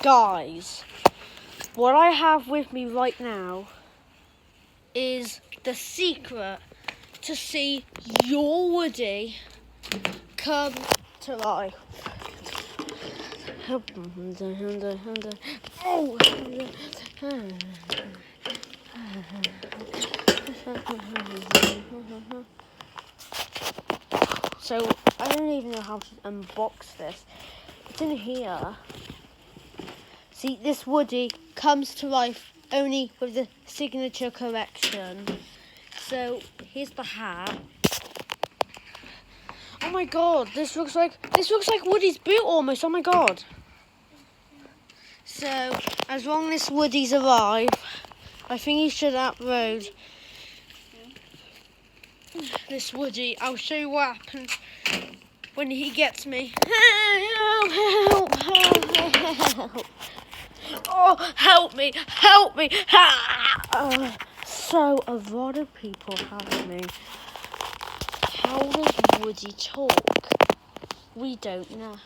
Guys, what I have with me right now is the secret to see your Woody come to life. Oh. So, I don't even know how to unbox this. It's in here. See, this Woody comes to life only with the signature correction. So, here's the hat. Oh my god, this looks like Woody's boot almost. Oh my god. So, as long as Woody's alive, I think he should upload this Woody. I'll show you what happens when he gets me. Help, help, help. Oh, help me, help me. So, a lot of people have me. How does Woody talk? We don't know.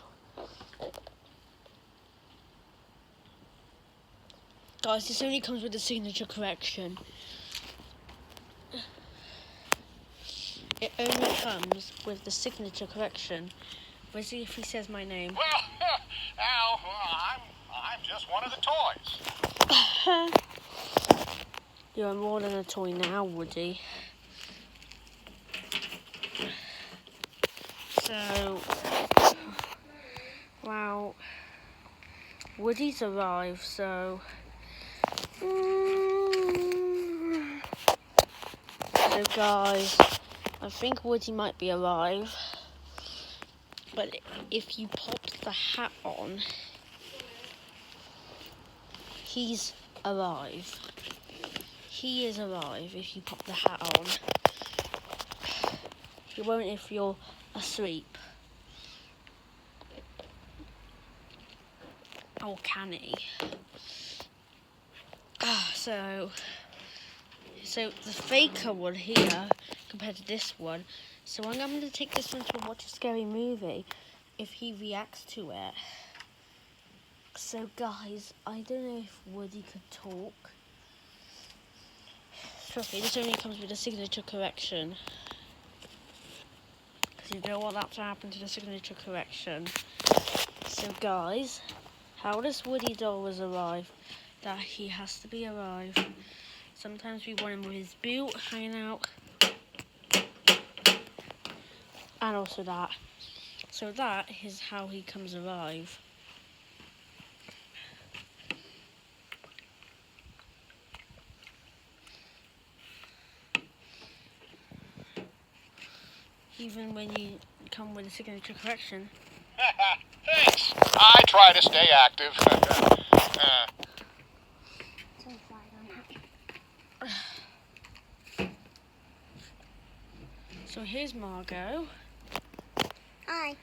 Guys, this only comes with the signature correction. It only comes with the signature correction. Let's see if he says my name. Well, Al, I'm just one of the toys. You're more than a toy now, Woody. So, wow. Woody's arrived, so... So guys, I think Woody might be alive. But if you pop the hat on, he's alive. He is alive if you pop the hat on. He won't if you're asleep. Or can he? So the faker one here compared to this one. So I'm going to take this one to watch a scary movie if he reacts to it. So guys, I don't know if Woody could talk. Trust me, this only comes with a signature correction. Because you don't want that to happen to the signature correction. So guys, how does Woody always arrive? That he has to be alive. Sometimes we want him with his boot hanging out. And also that. So that is how he comes alive. Even when you come with a signature correction. Thanks. I try to stay active. So here's Margot. Hi.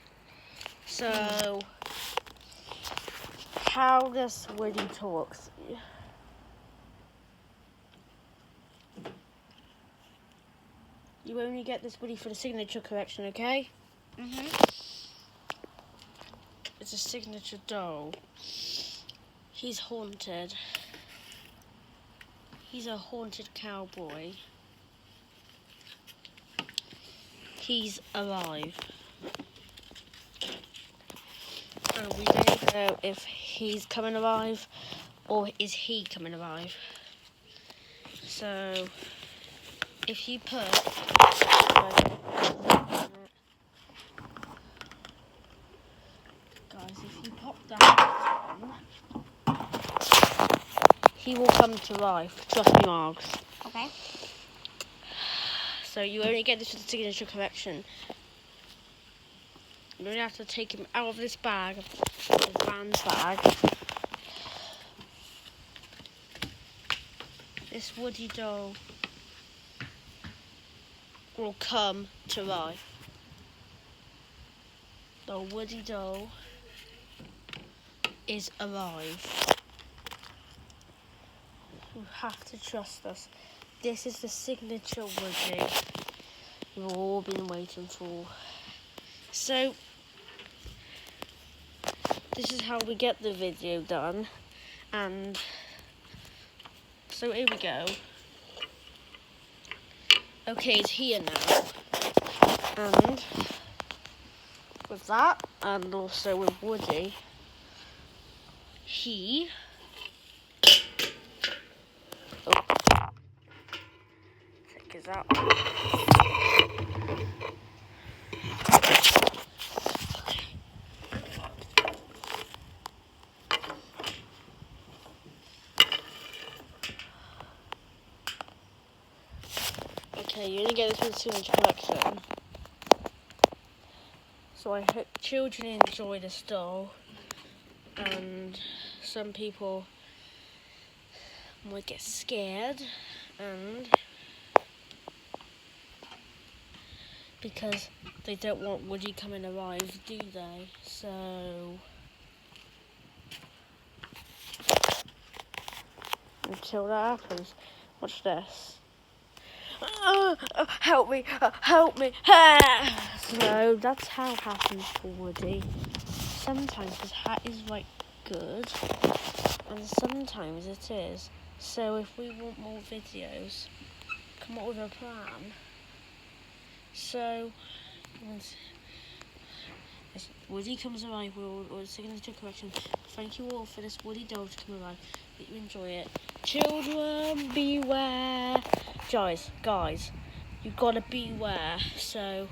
So, how does Woody talk? You only get this Woody for the signature correction, okay? It's a signature doll. He's haunted. He's a haunted cowboy. He's alive. And we don't know if he's coming alive or is he coming alive. So, if you put... Guys, if you pop that on, he will come to life. Trust me, Margs. Okay. So you only get this with the signature correction. You only have to take him out of this bag, this Van's bag. This Woody doll will come to life. The Woody doll is alive. You have to trust us. This is the signature Woody we've all been waiting for. So, this is how we get the video done. And so here we go. Okay, it's here now. And with that, and also with Woody, he... Oh. Take his out. Okay, you're gonna get this with the signature collection. So I hope children enjoy this doll, and some people might get scared, and because they don't want Woody coming alive, do they? So until that happens, watch this. Help me, help me. So that's how it happens for Woody. Sometimes his hat is like good, and sometimes it is. So if we want more videos, come up with a plan. So once Woody comes alive, we'll signature correction. Thank you all for this Woody doll to come alive. Hope you enjoy it. Children, beware. Guys, you've got to beware. So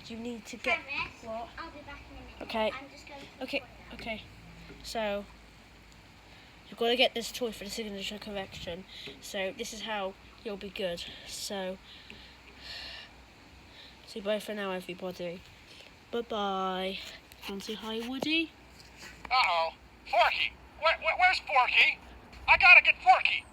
you need to get. What? I'll be back in a minute. Okay. I'm just going to Okay. So you've got to get this toy for the signature correction. So this is how you'll be good. So say bye for now, everybody. Bye-bye. Want to say hi, Woody? Uh-oh. Forky. Where's Forky? I gotta get Forky.